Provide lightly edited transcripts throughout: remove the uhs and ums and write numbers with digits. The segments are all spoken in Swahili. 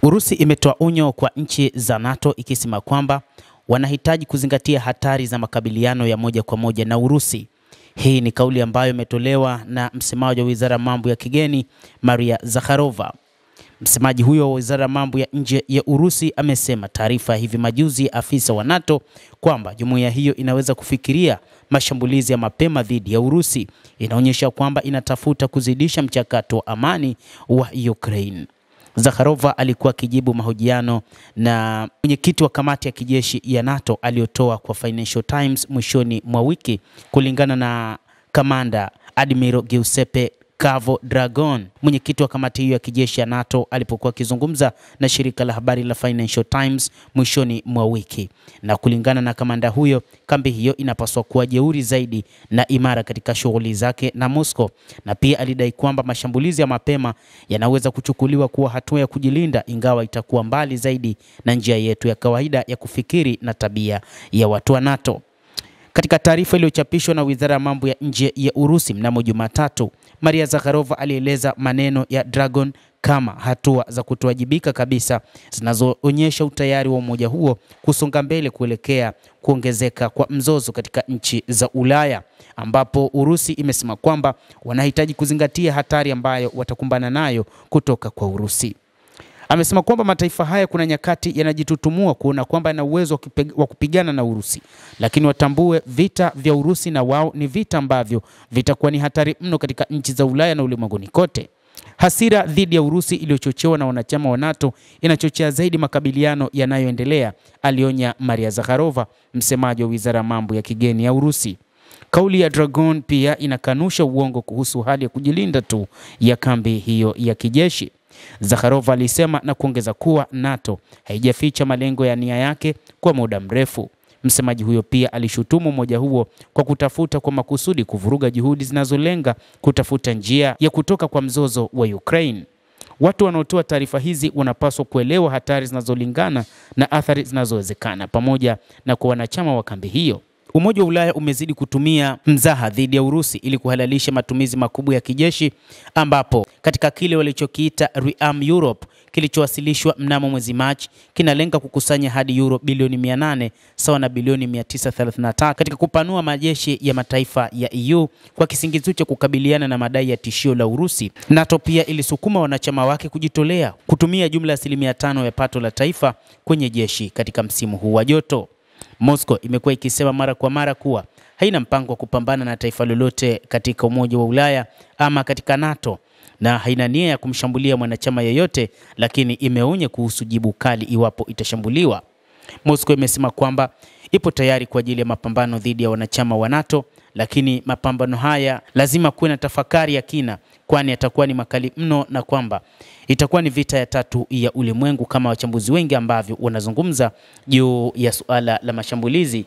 Urusi imetoa onyo kwa nchi za NATO ikisema kwamba wanahitaji kuzingatia hatari za makabiliano ya moja kwa moja na Urusi. Hii ni kauli ambayo imetolewa na msemaji wa Wizara ya Mambo ya Kigeni Maria Zakharova. Msemaji huyo wa Wizara ya Mambo ya Nje ya Urusi amesema taarifa hivi majuzi afisa wa NATO kwamba jumuiya hiyo inaweza kufikiria mashambulizi ya mapema dhidi ya Urusi inaonyesha kwamba inatafuta kuzidisha mchakato wa amani wa Ukraine. Zakharova alikuwa akijibu mahojiano na mwenyekiti wa kamati ya kijeshi ya NATO aliyotoa kwa Financial Times mwishoni mwa wiki. Kulingana na kamanda Admiral Giuseppe Cavo Dragon, mwenyekiti wa kamati hiyo ya kijeshi ya NATO, alipokuwa akizungumza na shirika la habari la Financial Times mwishoni mwa wiki. Na kulingana na kamanda huyo, kambi hiyo inapaswa kuwa jeuri zaidi na imara katika shughuli zake na Moscow, na pia alidai kwamba mashambulizi ya mapema yanaweza kuchukuliwa kuwa hatua ya kujilinda, ingawa itakuwa mbali zaidi na njia yetu ya kawaida ya kufikiri na tabia ya watu wa NATO. Katika taarifa iliyochapishwa na Wizara ya Mambo ya Nje ya Urusi mnamo Jumatatu, Maria Zakharova alieleza maneno ya Dragon kama hatua za kutowajibika kabisa zinazoonyesha utayari wa umoja huo kusonga mbele kuelekea kuongezeka kwa mzozo katika nchi za Ulaya, ambapo Urusi imesema kwamba wanahitaji kuzingatia hatari ambayo watakumbana nayo kutoka kwa Urusi. Amesema kwamba mataifa haya kuna nyakati yanajitutumua kuona kwamba yana uwezo wa kupigana na Urusi, lakini watambue vita vya Urusi na wao ni vita ambavyo vitakuwa ni hatari mno katika nchi za Ulaya na ulimwenguni kote. Hasira dhidi ya Urusi iliyochochewa na wanachama wa NATO inachochea zaidi makabiliano yanayoendelea, alionya Maria Zakharova, msemaji wa Wizara ya Mambo ya Kigeni ya Urusi. Kauli ya Dragon pia inakanusha uongo kuhusu hali ya kujilinda tu ya kambi hiyo ya kijeshi. Zakharova alisema na kuongeza kuwa NATO haijaficha malengo ya nia yake kwa muda mrefu. Msemaji huyo pia alishutumu umoja huo kwa kutafuta kwa makusudi kuvuruga juhudi zinazolenga kutafuta njia ya kutoka kwa mzozo wa Ukraine. Watu wanaotoa taarifa hizi wanapaswa kuelewa hatari zinazolingana na athari zinazowezekana pamoja na kwa wanachama wa kambi hiyo. Umoja wa Ulaya umezidi kutumia mzaha dhidi ya Urusi ili kuhalalisha matumizi makubwa ya kijeshi, ambapo katika kile walichokiita Rearm Europe kilichowasilishwa mnamo mwezi Machi kinalenga kukusanya hadi euro bilioni 800 sawa na bilioni 933 katika kupanua majeshi ya mataifa ya EU kwa kisingizio cha kukabiliana na madai ya tishio la Urusi. NATO pia ilisukuma wanachama wake kujitolea kutumia jumla ya 5% ya pato la taifa kwenye jeshi katika msimu huu wa joto. Moscow imekuwa ikisema mara kwa mara kuwa haina mpango wa kupambana na taifa lolote katika Umoja wa Ulaya ama katika NATO na haina nia ya kumshambulia mwanachama yeyote, lakini imeonya kuhusu jibu kali iwapo itashambuliwa. Moscow imesema kwamba ipo tayari kwa ajili ya mapambano dhidi ya wanachama wa NATO, lakini mapambano haya lazima kuwe na tafakari ya kina, kwani yatakuwa ni makali mno na kwamba itakuwa ni vita ya tatu ya ulimwengu kama wachambuzi wengi ambavyo wanazungumza juu ya suala la mashambulizi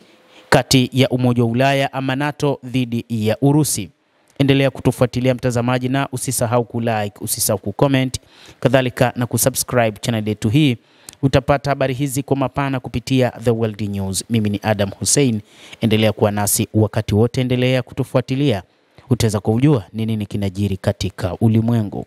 kati ya Umoja wa Ulaya ama NATO dhidi ya Urusi. Endelea kutufuatilia mtazamaji, na usisahau kulike, usisahau kucomment, kadhalika na kusubscribe channel yetu hii. Utapata habari hizi kwa mapana kupitia The World News. Mimi ni Adam Hussein. Endelea kuwa nasi wakati wote, endelea kutufuatilia. Utaweza kujua ni nini kinajiri katika ulimwengu.